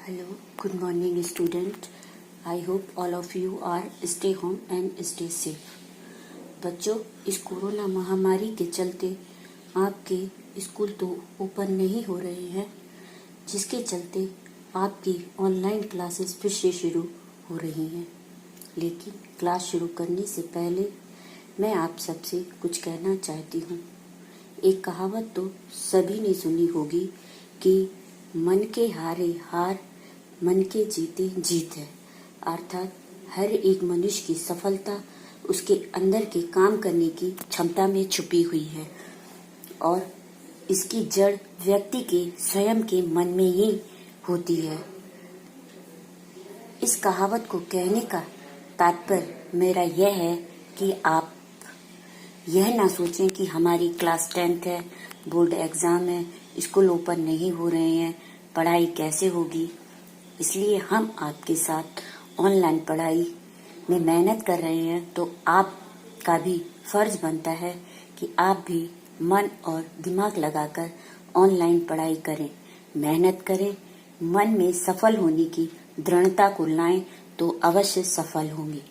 Hello, good morning student. I hope all of you are stay home and stay safe. बच्चों, इस corona महामारी के चलते आपके स्कूल तो ओपन नहीं हो रहे हैं, जिसके चलते आपकी ऑनलाइन क्लासेस फिर से शुरू हो रही हैं। लेकिन क्लास शुरू करने से पहले मैं आप सबसे कुछ कहना चाहती हूँ। एक कहावत तो सभी ने सुनी होगी कि मन के हारे हार, मन के जीते जीत है। अर्थात हर एक मनुष्य की सफलता उसके अंदर के काम करने की क्षमता में छुपी हुई है और इसकी जड़ व्यक्ति के स्वयं के मन में ही होती है। इस कहावत को कहने का तात्पर्य मेरा यह है कि आप यह ना सोचें कि हमारी क्लास 10th है, बोर्ड एग्जाम है, स्कूल ओपन नहीं हो रहे हैं, पढ़ाई कैसे होगी। इसलिए हम आपके साथ ऑनलाइन पढ़ाई में मेहनत कर रहे हैं, तो आपका भी फर्ज बनता है कि आप भी मन और दिमाग लगाकर ऑनलाइन पढ़ाई करें, मेहनत करें, मन में सफल होने की दृढ़ता को लाएं तो अवश्य सफल होंगे।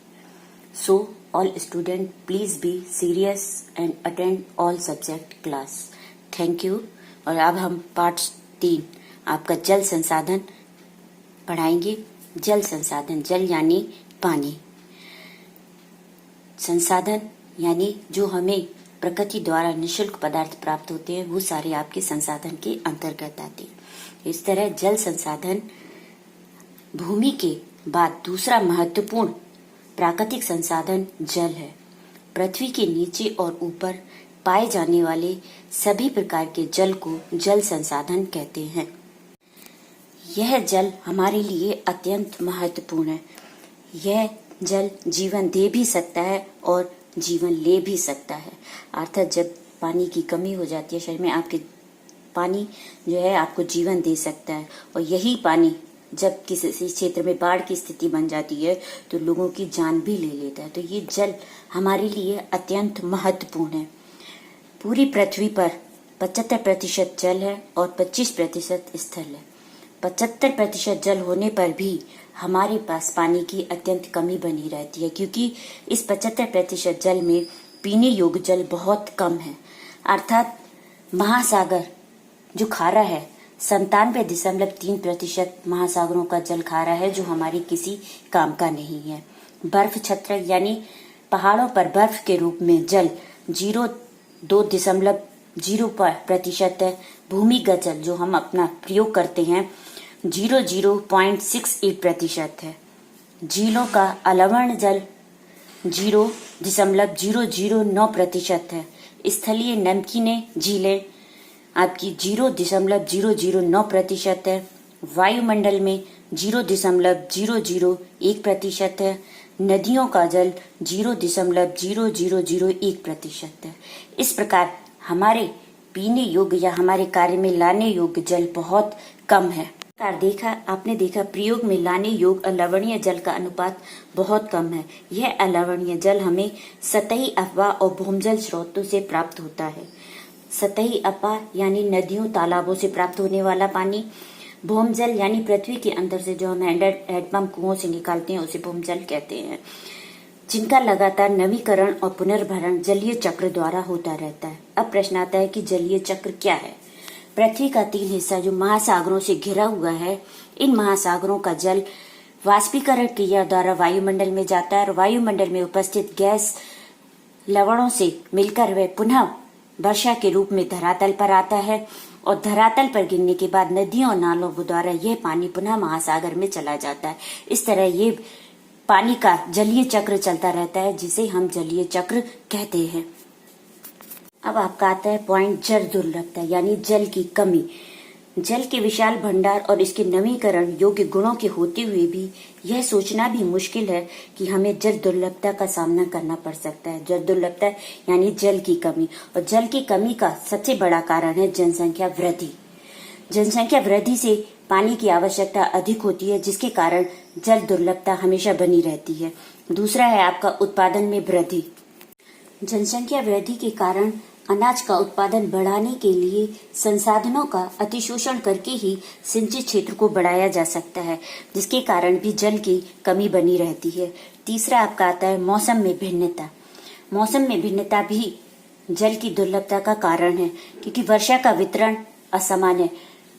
So all students please be serious and attend all subject class. Thank you। और अब हम पाठ 3 आपका जल संसाधन पढ़ाएंगे। जल संसाधन, जल यानी पानी, संसाधन यानी जो हमें प्रकृति द्वारा निःशुल्क पदार्थ प्राप्त होते हैं, वो सारे आपके संसाधन के अंतर्गत आते हैं। इस तरह जल संसाधन भूमि के बाद दूसरा महत्वपूर्ण प्राकृतिक संसाधन जल है। पृथ्वी के नीचे और ऊपर पाए जाने वाले सभी प्रकार के जल को जल संसाधन कहते हैं। यह जल हमारे लिए अत्यंत महत्वपूर्ण है। यह जल जीवन दे भी सकता है और जीवन ले भी सकता है। अर्थात जब पानी की कमी हो जाती है शरीर में, आपके पानी जो है आपको जीवन दे सकता है, और यही पानी जब किसी क्षेत्र में बाढ़ की स्थिति बन जाती है तो लोगों की जान भी ले लेता है। तो ये जल हमारे लिए अत्यंत महत्वपूर्ण है। पूरी पृथ्वी पर 75% जल है और 25% स्थल है। 75% जल होने पर भी हमारे पास पानी की अत्यंत कमी बनी रहती है, क्योंकि इस 75% जल में पीने योग्य जल बहुत कम है। अर्थात महासागर जो खारा है, 97.3% महासागरों का जल खारा है, जो हमारी किसी काम का नहीं है। बर्फ छत्र यानी पहाड़ों पर बर्फ के रूप में जल 0.2% है। भूमिगत जल जो हम अपना प्रयोग करते हैं 0.68% है। झीलों का अलवण जल 0.009% है। स्थलीय नमकीने झीलें आपकी 0.009% है। वायुमंडल में 0.001% है। नदियों का जल 0.0001% है। इस प्रकार हमारे पीने योग्य या हमारे कार्य में लाने योग्य जल बहुत कम है। आपने देखा प्रयोग में लाने योग्य अलवणीय जल का अनुपात बहुत कम है। यह अलवणीय जल हमें सतही अफवाह और भूमजल स्रोतों से प्राप्त होता है। सतही अफवाह यानी नदियों तालाबों से प्राप्त होने वाला पानी, भूमजल यानी पृथ्वी के अंदर से जो हम हैंडपंप कुओं से निकालते हैं उसे भूमजल कहते हैं, जिनका लगातार नवीकरण और पुनर्भरण जलीय चक्र द्वारा होता रहता है। अब प्रश्न आता है कि जलीय चक्र क्या है। पृथ्वी का 3 हिस्सा जो महासागरों से घिरा हुआ है, इन महासागरों का जल वाष्पीकरण क्रिया द्वारा वायुमंडल में जाता है और वायुमंडल में उपस्थित गैस लवणों से मिलकर वह पुनः वर्षा के रूप में धरातल पर आता है, और धरातल पर गिरने के बाद नदियों और नालों द्वारा यह पानी पुनः महासागर में चला जाता है। इस तरह ये पानी का जलीय चक्र चलता रहता है, जिसे हम जलीय चक्र कहते हैं। अब आपका आता है पॉइंट जल दुर्लभता यानी जल की कमी। जल के विशाल भंडार और इसके नवीकरण योग्य गुणों के होते हुए भी यह सोचना भी मुश्किल है कि हमें जल दुर्लभता का सामना करना पड़ सकता है। जल दुर्लभता यानी जल की कमी, और जल की कमी का सबसे बड़ा कारण है जनसंख्या वृद्धि। जनसंख्या वृद्धि से पानी की आवश्यकता अधिक होती है, जिसके कारण जल दुर्लभता हमेशा बनी रहती है। दूसरा है आपका उत्पादन में वृद्धि। जनसंख्या वृद्धि के कारण अनाज का उत्पादन बढ़ाने के लिए संसाधनों का अतिशोषण करके ही सिंचित क्षेत्र को बढ़ाया जा सकता है, जिसके कारण भी जल की कमी बनी रहती है। तीसरा आपका आता है मौसम में भिन्नता। मौसम में भिन्नता भी जल की दुर्लभता का कारण है, क्योंकि वर्षा का वितरण असमान है।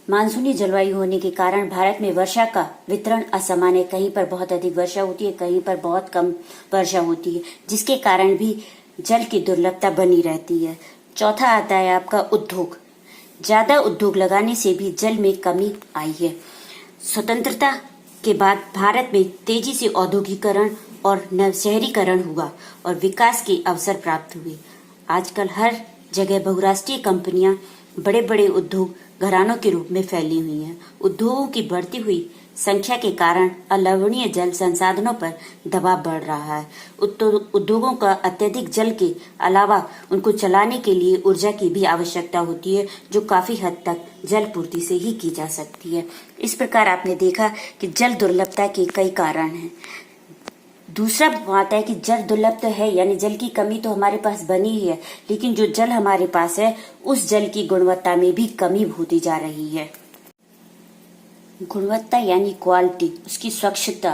मानसूनी जलवायु होने के कारण भारत में वर्षा का वितरण असमान है। कहीं पर बहुत अधिक वर्षा होती है, कहीं पर बहुत कम वर्षा होती है, जिसके कारण भी जल की दुर्लभता बनी रहती है। चौथा आता है आपका उद्योग। ज्यादा उद्योग लगाने से भी जल में कमी आई है। स्वतंत्रता के बाद भारत में तेजी से औद्योगिकरण और नवशहरीकरण हुआ और विकास के अवसर प्राप्त हुए। आजकल हर जगह बहुराष्ट्रीय कंपनियां बड़े बड़े उद्योग घरानों के रूप में फैली हुई हैं। उद्योगों की बढ़ती हुई संख्या के कारण अलवणीय जल संसाधनों पर दबाव बढ़ रहा है। उद्योगों का अत्यधिक जल के अलावा उनको चलाने के लिए ऊर्जा की भी आवश्यकता होती है, जो काफी हद तक जल पूर्ति से ही की जा सकती है। इस प्रकार आपने देखा कि जल दुर्लभता के कई कारण हैं। दूसरा बात है कि जल दुर्लभ तो है, यानी जल की कमी तो हमारे पास बनी ही है, लेकिन जो जल हमारे पास है उस जल की गुणवत्ता में भी कमी होती जा रही है। गुणवत्ता यानी क्वालिटी, उसकी स्वच्छता।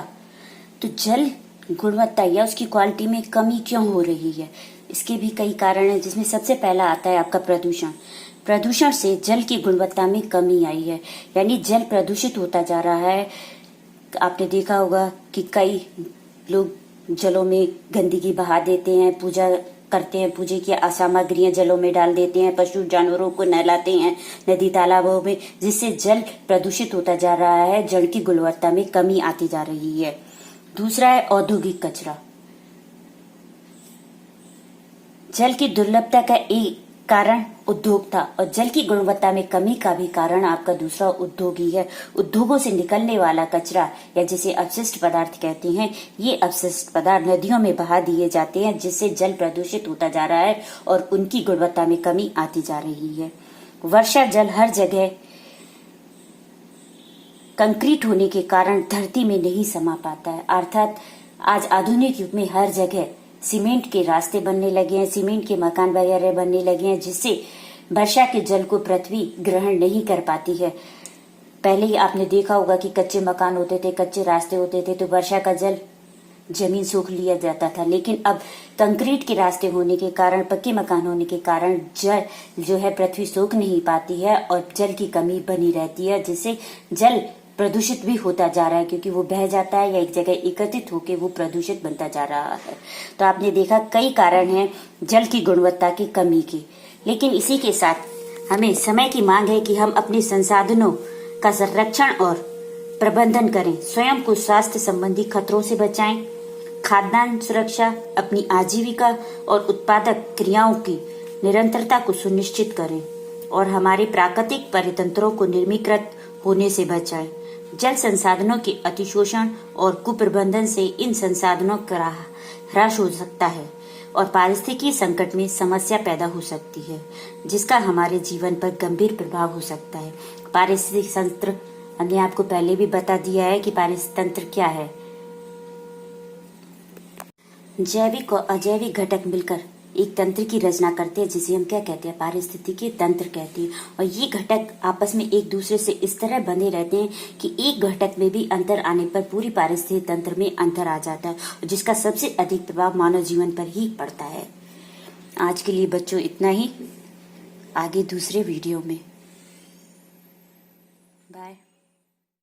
तो जल गुणवत्ता या उसकी क्वालिटी में कमी क्यों हो रही है, इसके भी कई कारण हैं, जिसमें सबसे पहला आता है आपका प्रदूषण। प्रदूषण से जल की गुणवत्ता में कमी आई है, यानी जल प्रदूषित होता जा रहा है। आपने देखा होगा कि कई लोग जलों में गंदगी बहा देते हैं, पूजा करते हैं, पूजे की असामग्रियां जलों में डाल देते हैं, पशु जानवरों को नहलाते हैं नदी तालाबों में, जिससे जल प्रदूषित होता जा रहा है। जल की गुणवत्ता में कमी आती जा रही है। दूसरा है औद्योगिक कचरा। जल की दुर्लभता का एक कारण उद्योग था, और जल की गुणवत्ता में कमी का भी कारण आपका दूसरा उद्योग ही है। उद्योगों से निकलने वाला कचरा, या जिसे अपशिष्ट पदार्थ कहते हैं, ये अपशिष्ट पदार्थ नदियों में बहा दिए जाते हैं, जिससे जल प्रदूषित होता जा रहा है और उनकी गुणवत्ता में कमी आती जा रही है। वर्षा जल हर जगह कंक्रीट होने के कारण धरती में नहीं समा पाता है, अर्थात आज आधुनिक युग में हर जगह सीमेंट के रास्ते बनने लगे हैं, सीमेंट के मकान वगैरह बनने लगे हैं, जिससे वर्षा के जल को पृथ्वी ग्रहण नहीं कर पाती है। पहले ही आपने देखा होगा कि कच्चे मकान होते थे, कच्चे रास्ते होते थे, तो वर्षा का जल जमीन सूख लिया जाता था। लेकिन अब कंक्रीट के रास्ते होने के कारण, पक्के मकान होने के कारण जल जो है पृथ्वी सूख नहीं पाती है और जल की कमी बनी रहती है, जिससे जल प्रदूषित भी होता जा रहा है, क्योंकि वो बह जाता है या एक जगह एकत्रित होकर वो प्रदूषित बनता जा रहा है। तो आपने देखा कई कारण हैं जल की गुणवत्ता की कमी के। लेकिन इसी के साथ हमें समय की मांग है कि हम अपने संसाधनों का संरक्षण और प्रबंधन करें, स्वयं को स्वास्थ्य संबंधी खतरों से बचाएं, खाद्यान्न सुरक्षा, अपनी आजीविका और उत्पादक क्रियाओं की निरंतरता को सुनिश्चित करें और हमारे प्राकृतिक परितंत्रों को निर्मीकृत होने से बचाएं। जल संसाधनों के अतिशोषण और कुप्रबंधन से इन संसाधनों का ह्रास हो सकता है और पारिस्थितिकी संकट में समस्या पैदा हो सकती है, जिसका हमारे जीवन पर गंभीर प्रभाव हो सकता है। पारिस्थितिक तंत्र हमने आपको पहले भी बता दिया है कि पारिस्थितिक तंत्र क्या है। जैविक और अजैविक घटक मिलकर एक तंत्र की रचना करते हैं, जिसे हम क्या कहते हैं, पारिस्थितिकी तंत्र कहते हैं। और ये घटक आपस में एक दूसरे से इस तरह बंधे रहते हैं कि एक घटक में भी अंतर आने पर पूरी पारिस्थितिकी तंत्र में अंतर आ जाता है, जिसका सबसे अधिक प्रभाव मानव जीवन पर ही पड़ता है। आज के लिए बच्चों इतना ही, आगे दूसरे वीडियो में। बाय।